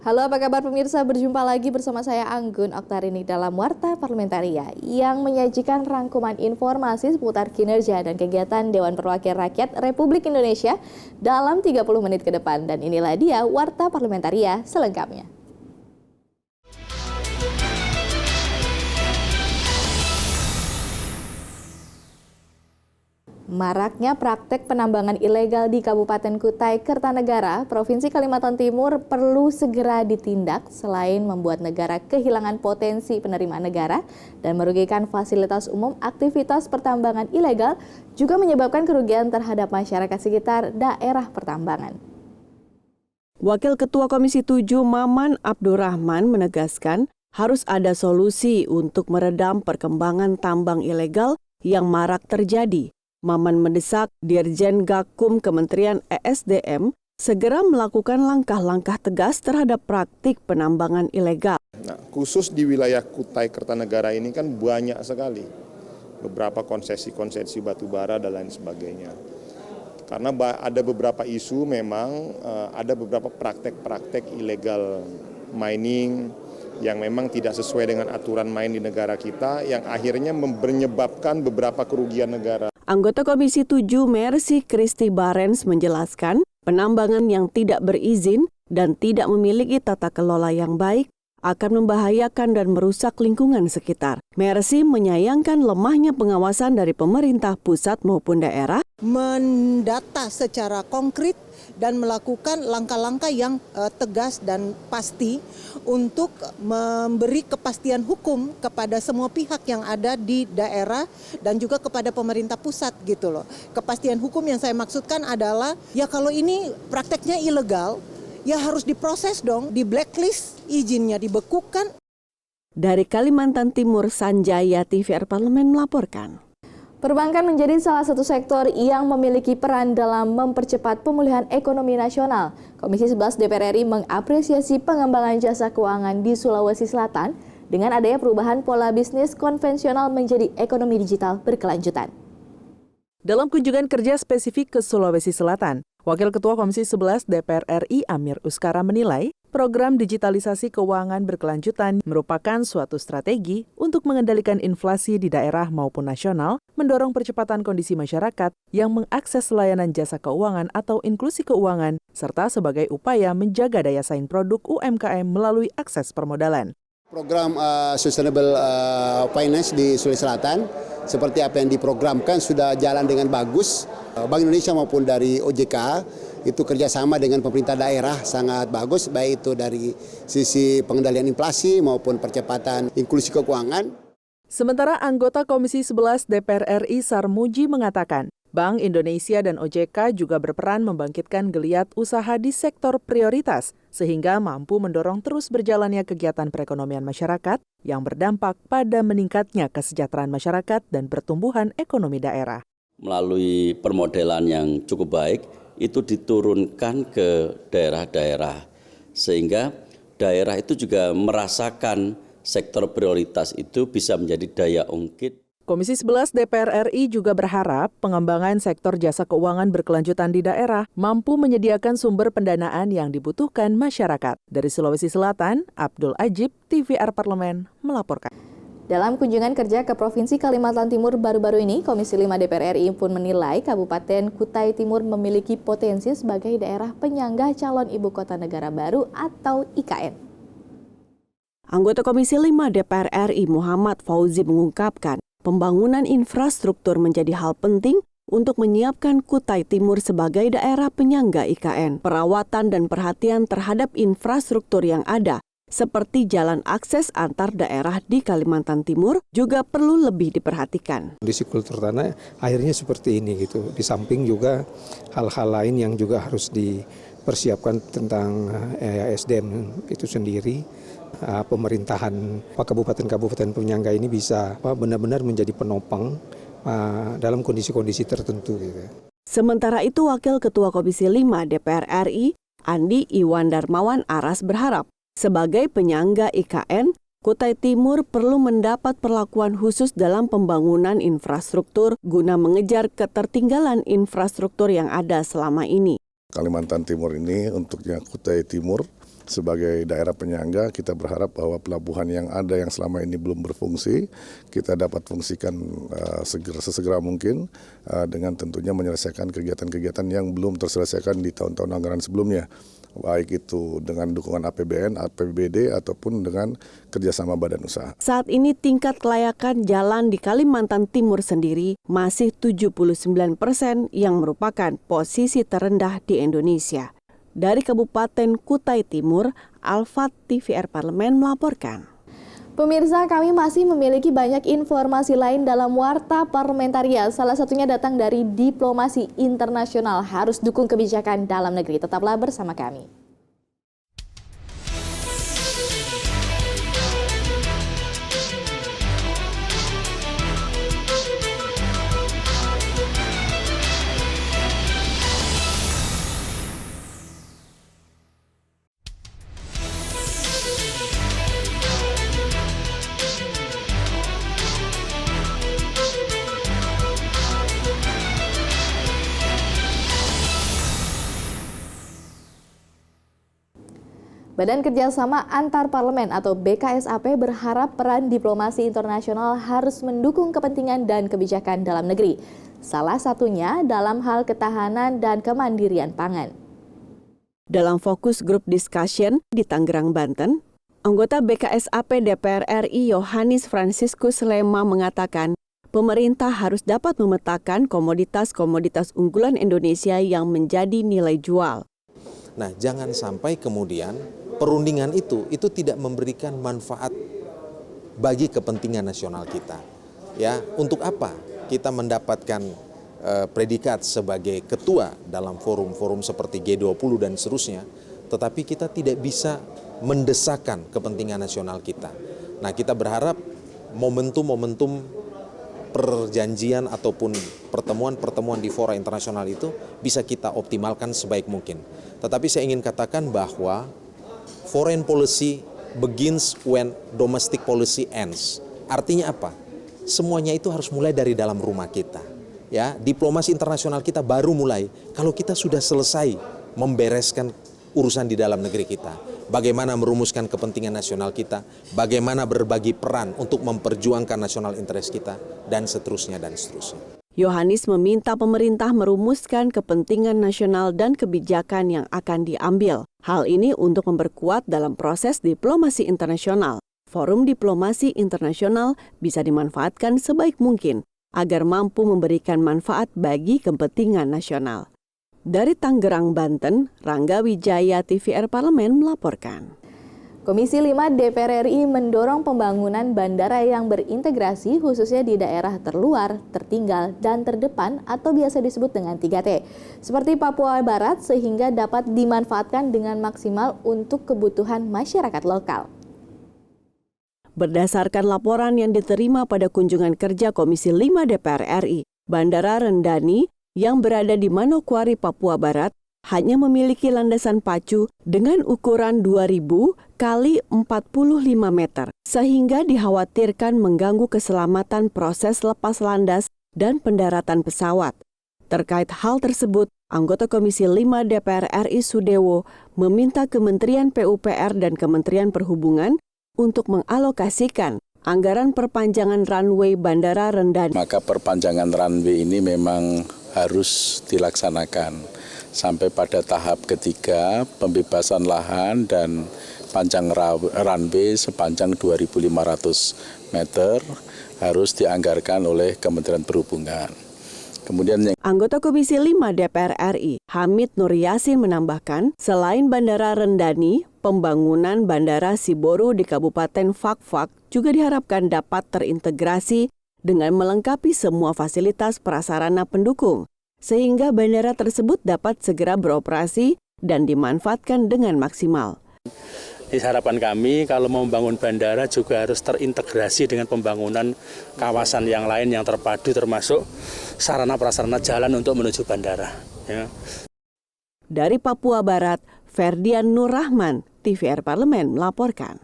Halo, apa kabar pemirsa? Berjumpa lagi bersama saya Anggun Oktarini dalam Warta Parlamentaria yang menyajikan rangkuman informasi seputar kinerja dan kegiatan Dewan Perwakilan Rakyat Republik Indonesia dalam 30 menit ke depan. Dan inilah dia Warta Parlamentaria selengkapnya. Maraknya praktek penambangan ilegal di Kabupaten Kutai Kertanegara, Provinsi Kalimantan Timur perlu segera ditindak selain membuat negara kehilangan potensi penerimaan negara dan merugikan fasilitas umum. Aktivitas pertambangan ilegal juga menyebabkan kerugian terhadap masyarakat sekitar daerah pertambangan. Wakil Ketua Komisi 7 Maman Abdurrahman menegaskan harus ada solusi untuk meredam perkembangan tambang ilegal yang marak terjadi. Maman mendesak Dirjen Gakum Kementerian ESDM segera melakukan langkah-langkah tegas terhadap praktik penambangan ilegal. Nah, khusus di wilayah Kutai Kertanegara ini kan banyak sekali beberapa konsesi-konsesi batu bara dan lain sebagainya. Karena ada beberapa isu memang ada beberapa praktek-praktek ilegal mining yang memang tidak sesuai dengan aturan main di negara kita yang akhirnya menyebabkan beberapa kerugian negara. Anggota Komisi 7 Mercy Christy Barens menjelaskan penambangan yang tidak berizin dan tidak memiliki tata kelola yang baik akan membahayakan dan merusak lingkungan sekitar. Mercy menyayangkan lemahnya pengawasan dari pemerintah pusat maupun daerah. Mendata secara konkret dan melakukan langkah-langkah yang tegas dan pasti untuk memberi kepastian hukum kepada semua pihak yang ada di daerah dan juga kepada pemerintah pusat gitu loh. Kepastian hukum yang saya maksudkan adalah ya kalau ini prakteknya ilegal ya harus diproses dong, di blacklist, izinnya dibekukan. Dari Kalimantan Timur, Sanjaya TVR Parlemen melaporkan. Perbankan menjadi salah satu sektor yang memiliki peran dalam mempercepat pemulihan ekonomi nasional. Komisi 11 DPR RI mengapresiasi pengembangan jasa keuangan di Sulawesi Selatan dengan adanya perubahan pola bisnis konvensional menjadi ekonomi digital berkelanjutan. Dalam kunjungan kerja spesifik ke Sulawesi Selatan, Wakil Ketua Komisi 11 DPR RI Amir Uskara menilai program digitalisasi keuangan berkelanjutan merupakan suatu strategi untuk mengendalikan inflasi di daerah maupun nasional, mendorong percepatan kondisi masyarakat yang mengakses layanan jasa keuangan atau inklusi keuangan, serta sebagai upaya menjaga daya saing produk UMKM melalui akses permodalan. Program Sustainable Finance di Sulawesi Selatan, seperti apa yang diprogramkan sudah jalan dengan bagus. Bank Indonesia maupun dari OJK itu kerjasama dengan pemerintah daerah sangat bagus, baik itu dari sisi pengendalian inflasi maupun percepatan inklusi keuangan. Sementara anggota Komisi 11 DPR RI Sarmuji mengatakan, Bank Indonesia dan OJK juga berperan membangkitkan geliat usaha di sektor prioritas, sehingga mampu mendorong terus berjalannya kegiatan perekonomian masyarakat yang berdampak pada meningkatnya kesejahteraan masyarakat dan pertumbuhan ekonomi daerah. Melalui permodelan yang cukup baik, itu diturunkan ke daerah-daerah, sehingga daerah itu juga merasakan sektor prioritas itu bisa menjadi daya ungkit. Komisi 11 DPR RI juga berharap pengembangan sektor jasa keuangan berkelanjutan di daerah mampu menyediakan sumber pendanaan yang dibutuhkan masyarakat. Dari Sulawesi Selatan, Abdul Ajib, TVR Parlemen, melaporkan. Dalam kunjungan kerja ke Provinsi Kalimantan Timur baru-baru ini, Komisi 5 DPR RI pun menilai Kabupaten Kutai Timur memiliki potensi sebagai daerah penyangga calon ibu kota negara baru atau IKN. Anggota Komisi 5 DPR RI Muhammad Fauzi mengungkapkan, pembangunan infrastruktur menjadi hal penting untuk menyiapkan Kutai Timur sebagai daerah penyangga IKN. Perawatan dan perhatian terhadap infrastruktur yang ada, seperti jalan akses antar daerah di Kalimantan Timur, juga perlu lebih diperhatikan. Kondisi kultur tanah akhirnya seperti ini gitu. Di samping juga hal-hal lain yang juga harus dipersiapkan tentang SDM itu sendiri. Pemerintahan kabupaten-kabupaten penyangga ini bisa benar-benar menjadi penopang dalam kondisi-kondisi tertentu gitu. Sementara itu, Wakil Ketua Komisi 5 DPR RI Andi Iwan Darmawan Aras berharap sebagai penyangga IKN, Kutai Timur perlu mendapat perlakuan khusus dalam pembangunan infrastruktur guna mengejar ketertinggalan infrastruktur yang ada selama ini. Kalimantan Timur ini untuknya Kutai Timur sebagai daerah penyangga, kita berharap bahwa pelabuhan yang ada yang selama ini belum berfungsi, kita dapat fungsikan sesegera mungkin dengan tentunya menyelesaikan kegiatan-kegiatan yang belum terselesaikan di tahun-tahun anggaran sebelumnya. Baik itu dengan dukungan APBN, APBD, ataupun dengan kerjasama badan usaha. Saat ini tingkat kelayakan jalan di Kalimantan Timur sendiri masih 79% yang merupakan posisi terendah di Indonesia. Dari Kabupaten Kutai Timur, Alfat TVR Parlemen melaporkan. Pemirsa, kami masih memiliki banyak informasi lain dalam Warta Parlementaria. Salah satunya datang dari diplomasi internasional harus dukung kebijakan dalam negeri. Tetaplah bersama kami. Badan Kerjasama Antar Parlemen atau BKSAP berharap peran diplomasi internasional harus mendukung kepentingan dan kebijakan dalam negeri. Salah satunya dalam hal ketahanan dan kemandirian pangan. Dalam fokus group discussion di Tangerang, Banten, anggota BKSAP DPR RI Yohanis Franciscus Lema mengatakan pemerintah harus dapat memetakan komoditas-komoditas unggulan Indonesia yang menjadi nilai jual. Nah, jangan sampai kemudian perundingan itu tidak memberikan manfaat bagi kepentingan nasional kita. Ya, untuk apa kita mendapatkan predikat sebagai ketua dalam forum-forum seperti G20 dan seterusnya, tetapi kita tidak bisa mendesakkan kepentingan nasional kita. Nah, kita berharap momentum-momentum perjanjian ataupun pertemuan-pertemuan di fora internasional itu bisa kita optimalkan sebaik mungkin. Tetapi saya ingin katakan bahwa foreign policy begins when domestic policy ends. Artinya apa? Semuanya itu harus mulai dari dalam rumah kita. Ya, diplomasi internasional kita baru mulai kalau kita sudah selesai membereskan urusan di dalam negeri kita. Bagaimana merumuskan kepentingan nasional kita, bagaimana berbagi peran untuk memperjuangkan nasional interest kita, dan seterusnya dan seterusnya. Yohanis meminta pemerintah merumuskan kepentingan nasional dan kebijakan yang akan diambil. Hal ini untuk memperkuat dalam proses diplomasi internasional. Forum diplomasi internasional bisa dimanfaatkan sebaik mungkin agar mampu memberikan manfaat bagi kepentingan nasional. Dari Tangerang, Banten, Rangga Wijaya TVR Parlemen melaporkan. Komisi 5 DPR RI mendorong pembangunan bandara yang berintegrasi khususnya di daerah terluar, tertinggal, dan terdepan atau biasa disebut dengan 3T. Seperti Papua Barat sehingga dapat dimanfaatkan dengan maksimal untuk kebutuhan masyarakat lokal. Berdasarkan laporan yang diterima pada kunjungan kerja Komisi 5 DPR RI, Bandara Rendani yang berada di Manokwari, Papua Barat, hanya memiliki landasan pacu dengan ukuran 2.000 kali 45 meter, sehingga dikhawatirkan mengganggu keselamatan proses lepas landas dan pendaratan pesawat. Terkait hal tersebut, anggota Komisi 5 DPR RI Sudewo meminta Kementerian PUPR dan Kementerian Perhubungan untuk mengalokasikan anggaran perpanjangan runway Bandara Rendani. Maka perpanjangan runway ini memang harus dilaksanakan sampai pada tahap ketiga pembebasan lahan dan panjang runway sepanjang 2.500 meter harus dianggarkan oleh Kementerian Perhubungan. Kemudian Anggota Komisi 5 DPR RI, Hamid Nur Yasin menambahkan, selain Bandara Rendani, pembangunan Bandara Siboru di Kabupaten Fakfak juga diharapkan dapat terintegrasi dengan melengkapi semua fasilitas prasarana pendukung, sehingga bandara tersebut dapat segera beroperasi dan dimanfaatkan dengan maksimal. Harapan kami kalau mau membangun bandara juga harus terintegrasi dengan pembangunan kawasan yang lain yang terpadu termasuk sarana-prasarana jalan untuk menuju bandara. Ya. Dari Papua Barat, Ferdian Nur Rahman, TVR Parlemen melaporkan.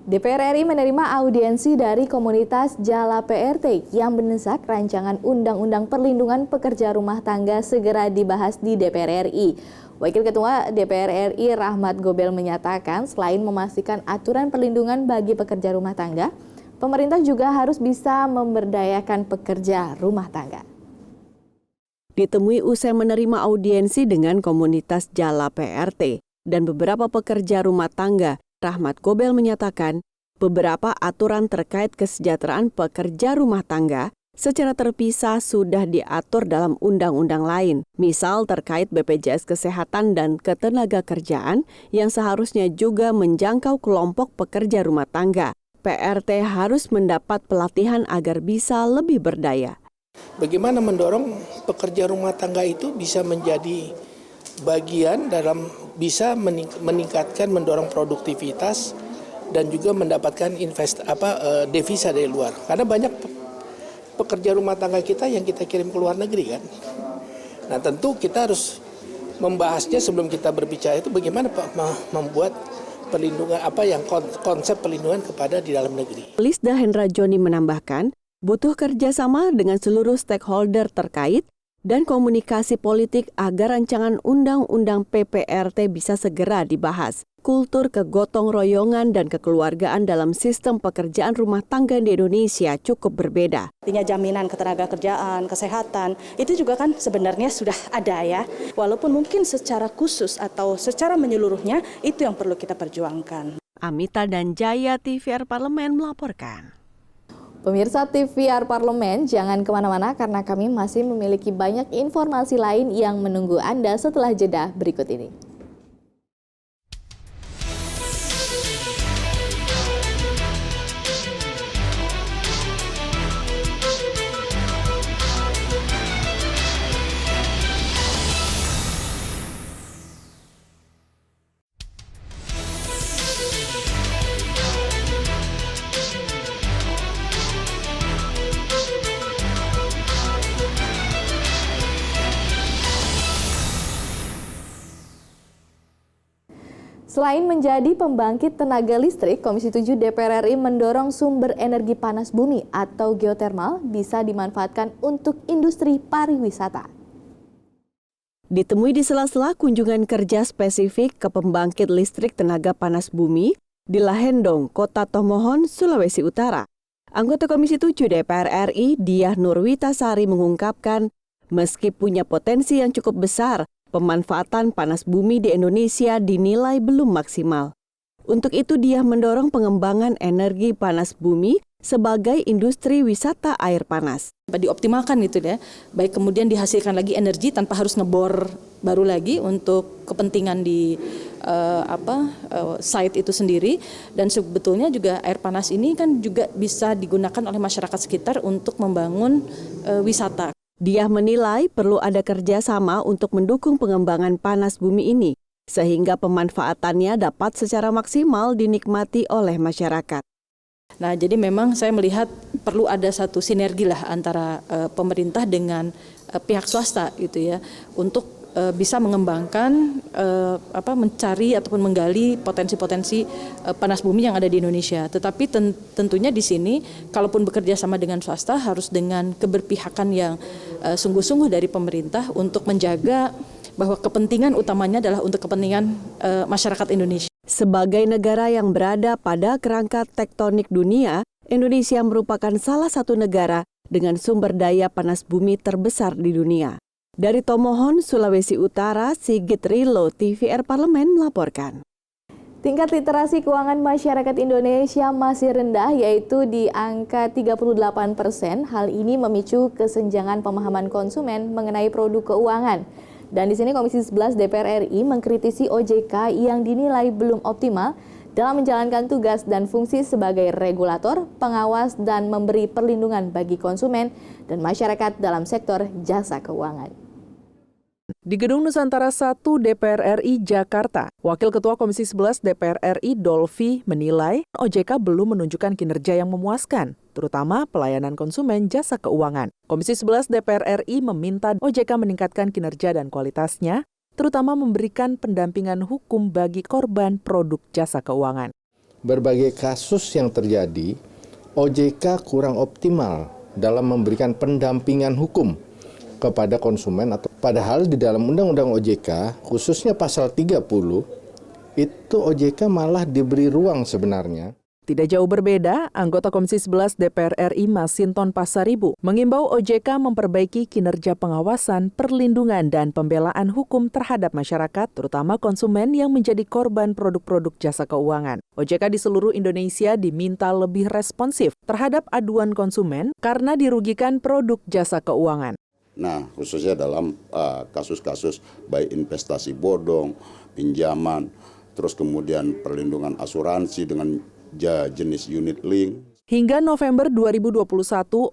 DPR RI menerima audiensi dari komunitas Jala PRT yang mendesak rancangan Undang-Undang Perlindungan Pekerja Rumah Tangga segera dibahas di DPR RI. Wakil Ketua DPR RI Rahmat Gobel menyatakan selain memastikan aturan perlindungan bagi pekerja rumah tangga, pemerintah juga harus bisa memberdayakan pekerja rumah tangga. Ditemui usai menerima audiensi dengan komunitas Jala PRT dan beberapa pekerja rumah tangga, Rahmat Gobel menyatakan beberapa aturan terkait kesejahteraan pekerja rumah tangga secara terpisah sudah diatur dalam undang-undang lain, misal terkait BPJS Kesehatan dan Ketenagakerjaan yang seharusnya juga menjangkau kelompok pekerja rumah tangga. PRT harus mendapat pelatihan agar bisa lebih berdaya. Bagaimana mendorong pekerja rumah tangga itu bisa menjadi bagian dalam bisa meningkatkan, mendorong produktivitas dan juga mendapatkan devisa dari luar. Karena banyak pekerja rumah tangga kita yang kita kirim ke luar negeri kan. Nah tentu kita harus membahasnya sebelum kita berbicara itu bagaimana membuat perlindungan konsep perlindungan kepada di dalam negeri. Lisda Hendra Joni menambahkan, butuh kerjasama dengan seluruh stakeholder terkait dan komunikasi politik agar rancangan undang-undang PPRT bisa segera dibahas. Kultur kegotong royongan dan kekeluargaan dalam sistem pekerjaan rumah tangga di Indonesia cukup berbeda. Artinya jaminan ketenagakerjaan, kesehatan, itu juga kan sebenarnya sudah ada ya. Walaupun mungkin secara khusus atau secara menyeluruhnya, itu yang perlu kita perjuangkan. Amita dan Jaya, TVR Parlemen melaporkan. Pemirsa TVR Parlemen, jangan kemana-mana karena kami masih memiliki banyak informasi lain yang menunggu Anda setelah jeda berikut ini. Selain menjadi pembangkit tenaga listrik, Komisi 7 DPR RI mendorong sumber energi panas bumi atau geotermal bisa dimanfaatkan untuk industri pariwisata. Ditemui di sela-sela kunjungan kerja spesifik ke pembangkit listrik tenaga panas bumi di Lahendong, Kota Tomohon, Sulawesi Utara, anggota Komisi 7 DPR RI Diah Nurwitasari mengungkapkan, meski punya potensi yang cukup besar, pemanfaatan panas bumi di Indonesia dinilai belum maksimal. Untuk itu dia mendorong pengembangan energi panas bumi sebagai industri wisata air panas. Dioptimalkan itu ya, baik kemudian dihasilkan lagi energi tanpa harus ngebor baru lagi untuk kepentingan di site itu sendiri, dan sebetulnya juga air panas ini kan juga bisa digunakan oleh masyarakat sekitar untuk membangun wisata. Dia menilai perlu ada kerjasama untuk mendukung pengembangan panas bumi ini, sehingga pemanfaatannya dapat secara maksimal dinikmati oleh masyarakat. Nah, jadi memang saya melihat perlu ada satu sinergi lah antara pemerintah dengan pihak swasta gitu ya, untuk bisa mengembangkan, mencari ataupun menggali potensi-potensi panas bumi yang ada di Indonesia. Tetapi tentunya di sini, kalaupun bekerja sama dengan swasta, harus dengan keberpihakan yang sungguh-sungguh dari pemerintah untuk menjaga bahwa kepentingan utamanya adalah untuk kepentingan masyarakat Indonesia. Sebagai negara yang berada pada kerangka tektonik dunia, Indonesia merupakan salah satu negara dengan sumber daya panas bumi terbesar di dunia. Dari Tomohon, Sulawesi Utara, Sigit Rilo, TVR Parlemen melaporkan. Tingkat literasi keuangan masyarakat Indonesia masih rendah, yaitu di angka 38%. Hal ini memicu kesenjangan pemahaman konsumen mengenai produk keuangan. Dan di sini Komisi 11 DPR RI mengkritisi OJK yang dinilai belum optimal dalam menjalankan tugas dan fungsi sebagai regulator, pengawas, dan memberi perlindungan bagi konsumen dan masyarakat dalam sektor jasa keuangan. Di Gedung Nusantara 1 DPR RI Jakarta, Wakil Ketua Komisi 11 DPR RI Dolfi menilai OJK belum menunjukkan kinerja yang memuaskan, terutama pelayanan konsumen jasa keuangan. Komisi 11 DPR RI meminta OJK meningkatkan kinerja dan kualitasnya, terutama memberikan pendampingan hukum bagi korban produk jasa keuangan. Berbagai kasus yang terjadi, OJK kurang optimal dalam memberikan pendampingan hukum kepada konsumen, atau padahal di dalam Undang-Undang OJK khususnya pasal 30 itu OJK malah diberi ruang sebenarnya. Tidak jauh berbeda, anggota Komisi 11 DPR RI Masinton Pasaribu mengimbau OJK memperbaiki kinerja pengawasan, perlindungan, dan pembelaan hukum terhadap masyarakat, terutama konsumen yang menjadi korban produk-produk jasa keuangan. OJK di seluruh Indonesia diminta lebih responsif terhadap aduan konsumen karena dirugikan produk jasa keuangan. Nah, khususnya dalam kasus-kasus baik investasi bodong, pinjaman, terus kemudian perlindungan asuransi dengan jenis unit link. Hingga November 2021,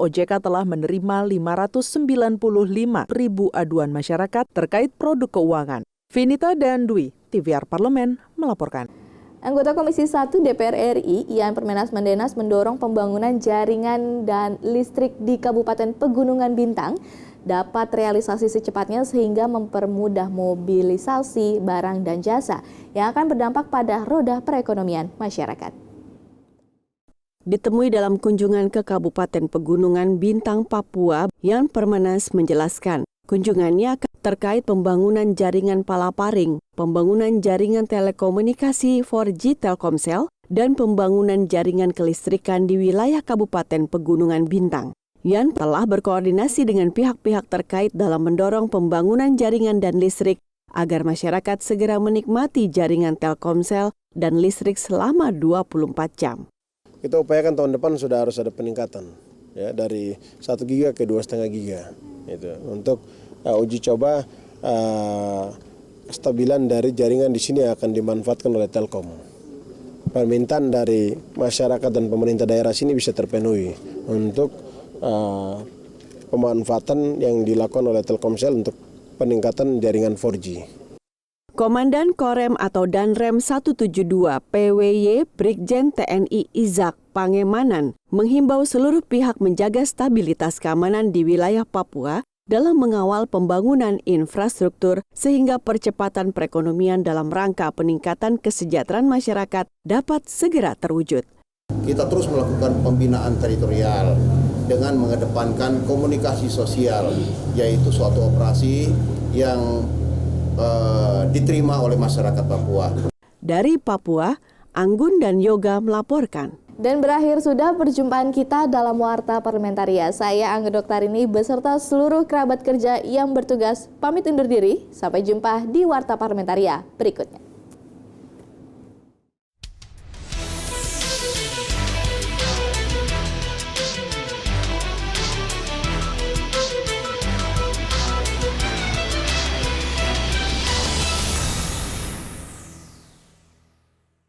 OJK telah menerima 595.000 aduan masyarakat terkait produk keuangan. Vinita dan Dwi, TVR Parlemen, melaporkan. Anggota Komisi 1 DPR RI, Ian Permenas-Mandenas mendorong pembangunan jaringan dan listrik di Kabupaten Pegunungan Bintang dapat realisasi secepatnya sehingga mempermudah mobilisasi barang dan jasa yang akan berdampak pada roda perekonomian masyarakat. Ditemui dalam kunjungan ke Kabupaten Pegunungan Bintang, Papua, Ian Permenas menjelaskan kunjungannya terkait pembangunan jaringan Palaparing, pembangunan jaringan telekomunikasi 4G Telkomsel, dan pembangunan jaringan kelistrikan di wilayah Kabupaten Pegunungan Bintang. Ian telah berkoordinasi dengan pihak-pihak terkait dalam mendorong pembangunan jaringan dan listrik agar masyarakat segera menikmati jaringan Telkomsel dan listrik selama 24 jam. Kita upayakan tahun depan sudah harus ada peningkatan ya dari 1 giga ke 2,5 giga itu untuk uji coba kestabilan dari jaringan di sini akan dimanfaatkan oleh Telkom. Permintaan dari masyarakat dan pemerintah daerah sini bisa terpenuhi untuk pemanfaatan yang dilakukan oleh Telkomsel untuk peningkatan jaringan 4G. Komandan Korem atau Danrem 172 PWY Brigjen TNI Izak Pangemanan menghimbau seluruh pihak menjaga stabilitas keamanan di wilayah Papua dalam mengawal pembangunan infrastruktur sehingga percepatan perekonomian dalam rangka peningkatan kesejahteraan masyarakat dapat segera terwujud. Kita terus melakukan pembinaan teritorial dengan mengedepankan komunikasi sosial, yaitu suatu operasi yang diterima oleh masyarakat Papua. Dari Papua, Anggun dan Yoga melaporkan. Dan berakhir sudah perjumpaan kita dalam Warta Parlamentaria. Saya Angga Doktarini beserta seluruh kerabat kerja yang bertugas pamit undur diri. Sampai jumpa di Warta Parlamentaria berikutnya.